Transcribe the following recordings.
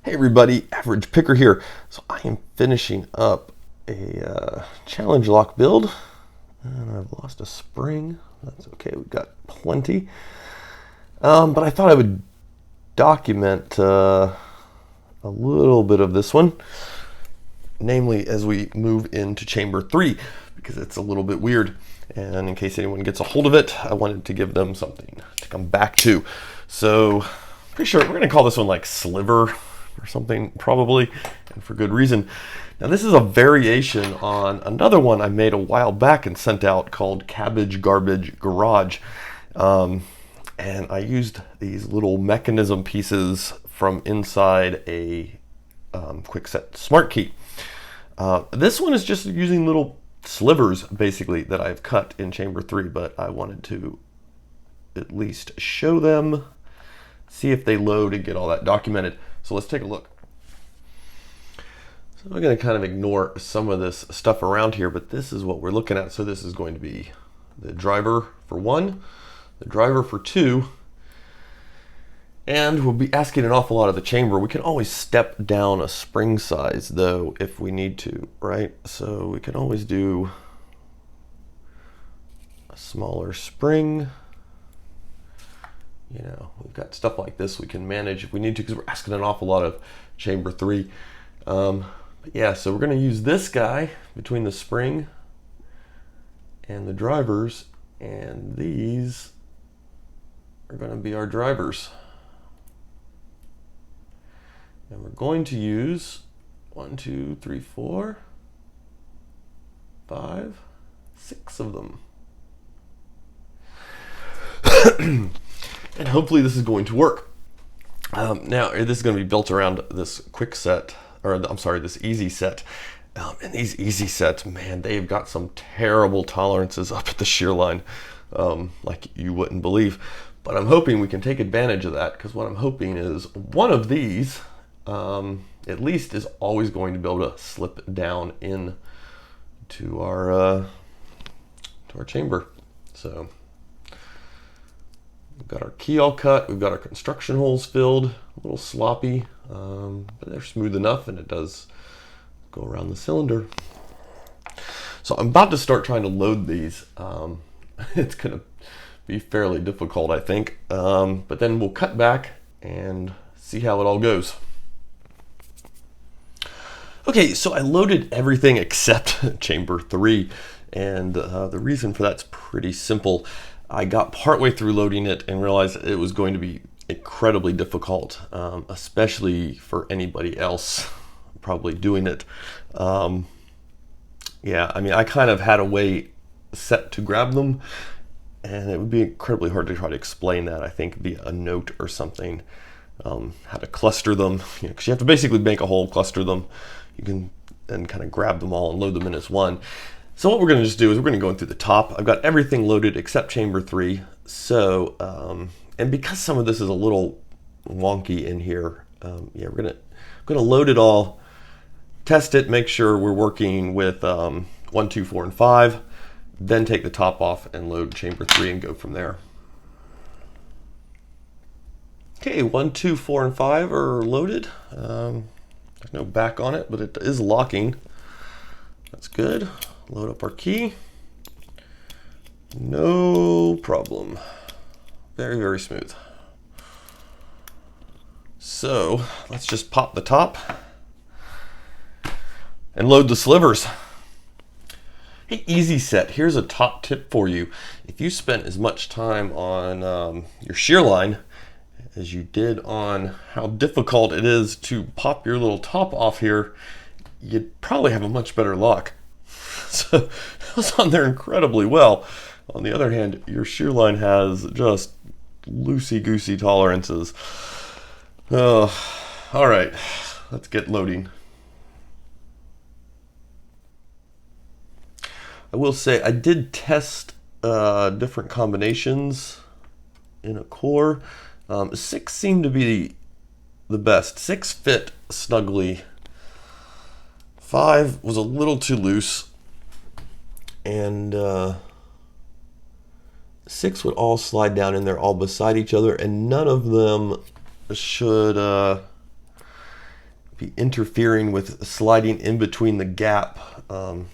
Hey everybody, Average Picker here. So I am finishing up a challenge lock build, and I've lost a spring. That's okay, we've got plenty. But I thought I would document a little bit of this one, namely as we move into chamber 3, because it's a little bit weird. And in case anyone gets a hold of it, I wanted to give them something to come back to. So, pretty sure we're going to call this one like Sliver or something, probably, and for good reason. Now this is a variation on another one I made a while back and sent out called Cabbage Garbage Garage. And I used these little mechanism pieces from inside a quick-set smart key. This one is just using little slivers, basically, that I've cut in chamber 3, but I wanted to at least show them, see if they load, and get all that documented. So let's take a look. So I'm going to kind of ignore some of this stuff around here, but this is what we're looking at. So this is going to be the driver for 1, the driver for 2, and we'll be asking an awful lot of the chamber. We can always step down a spring size though if we need to, right? So we can always do a smaller spring. You know, we've got stuff like this we can manage if we need to, because we're asking an awful lot of chamber 3. But yeah, so we're going to use this guy between the spring and the drivers, and these are going to be our drivers. And we're going to use 1, 2, 3, 4, 5, 6 of them. And hopefully this is going to work. Now this is going to be built around this quick set, or I'm sorry, this easy set. And these easy sets, man, they've got some terrible tolerances up at the shear line, like you wouldn't believe. But I'm hoping we can take advantage of that, because what I'm hoping is one of these, at least, is always going to be able to slip down in to our chamber. So we've got our key all cut, we've got our construction holes filled, a little sloppy, but they're smooth enough, and it does go around the cylinder. So I'm about to start trying to load these. It's going to be fairly difficult, I think, but then we'll cut back and see how it all goes. Okay, so I loaded everything except chamber 3, and the reason for that's pretty simple. I got partway through loading it and realized it was going to be incredibly difficult, especially for anybody else probably doing it. Yeah, I mean, I kind of had a way set to grab them, and it would be incredibly hard to try to explain that, I think, via a note or something. How to cluster them, because you have to basically make a hole, cluster them. You can then kind of grab them all and load them in as one. So what we're going to just do is we're going to go in through the top. I've got everything loaded except chamber 3. So, and because some of this is a little wonky in here, yeah, we're going to load it all, test it, make sure we're working with 1, 2, 4, and 5, then take the top off and load chamber 3 and go from there. Okay, 1, 2, 4, and 5 are loaded. There's no back on it, but it is locking. That's good. Load up our key. No problem. Very, very smooth. So let's just pop the top and load the slivers. Hey, easy set. Here's a top tip for you. If you spent as much time on your shear line as you did on how difficult it is to pop your little top off here, you'd probably have a much better lock. So it was on there incredibly well. On the other hand, your shear line has just loosey-goosey tolerances. All right, let's get loading. I will say I did test different combinations in a core. 6 seemed to be the best. 6 fit snugly. 5 was a little too loose, and 6 would all slide down in there all beside each other, and none of them should be interfering with sliding in between the gap. I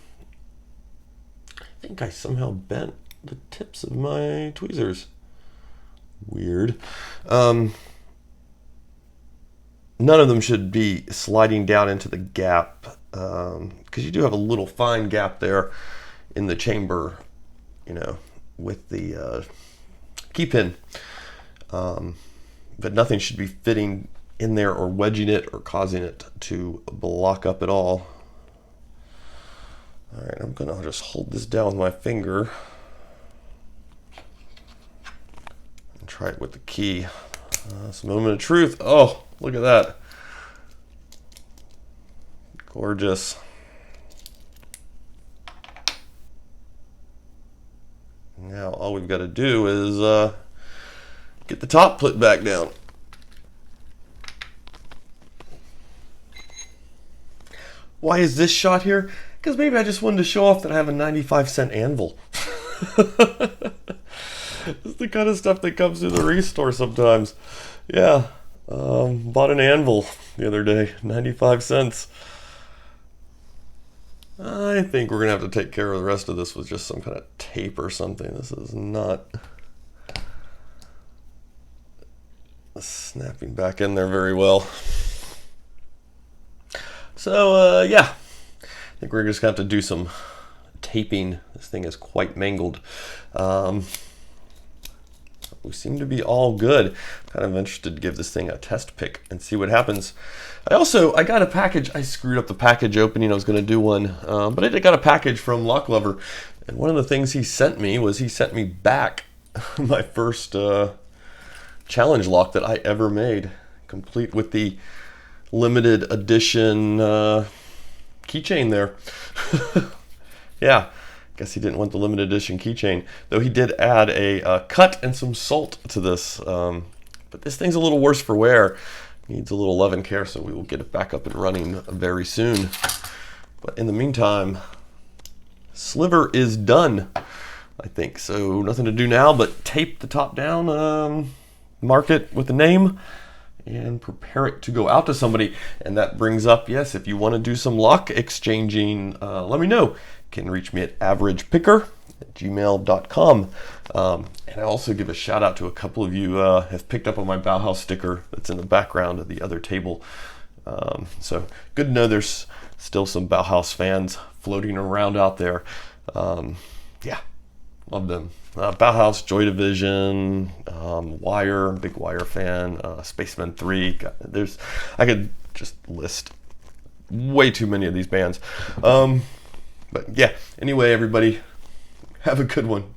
think I somehow bent the tips of my tweezers. Weird. None of them should be sliding down into the gap, because you do have a little fine gap there in the chamber, you know, with the key pin. But nothing should be fitting in there or wedging it or causing it to block up at all. All right, I'm gonna just hold this down with my finger and try it with the key. It's a moment of truth. Oh, look at that. Gorgeous. Now all we've got to do is get the top put back down. Why is this shot here? Because maybe I just wanted to show off that I have a 95-cent anvil. It's the kind of stuff that comes through the restore sometimes. Yeah, bought an anvil the other day, 95 cents. I think we're gonna have to take care of the rest of this with just some kind of tape or something. This is not snapping back in there very well. So yeah, I think we're just gonna have to do some taping. This thing is quite mangled. We seem to be all good. Kind of interested to give this thing a test pick and see what happens. I got a package. I screwed up the package opening. I was going to do one, but I got a package from Lock Lover, and one of the things he sent me was he sent me back my first challenge lock that I ever made, complete with the limited edition keychain there. Yeah. Guess he didn't want the limited edition keychain, though he did add a cut and some salt to this. But this thing's a little worse for wear. Needs a little love and care, so we will get it back up and running very soon. But in the meantime, Sliver is done, I think. So nothing to do now but tape the top down, mark it with the name, and prepare it to go out to somebody. And that brings up, yes, if you want to do some lock exchanging, let me know. You can reach me at averagepicker@gmail.com. And I also give a shout out to a couple of you have picked up on my Bauhaus sticker that's in the background of the other table. So good to know there's still some Bauhaus fans floating around out there. Yeah, love them. Bauhaus, Joy Division, Wire, big Wire fan, Spaceman 3. I could just list way too many of these bands. But yeah, anyway, everybody, have a good one.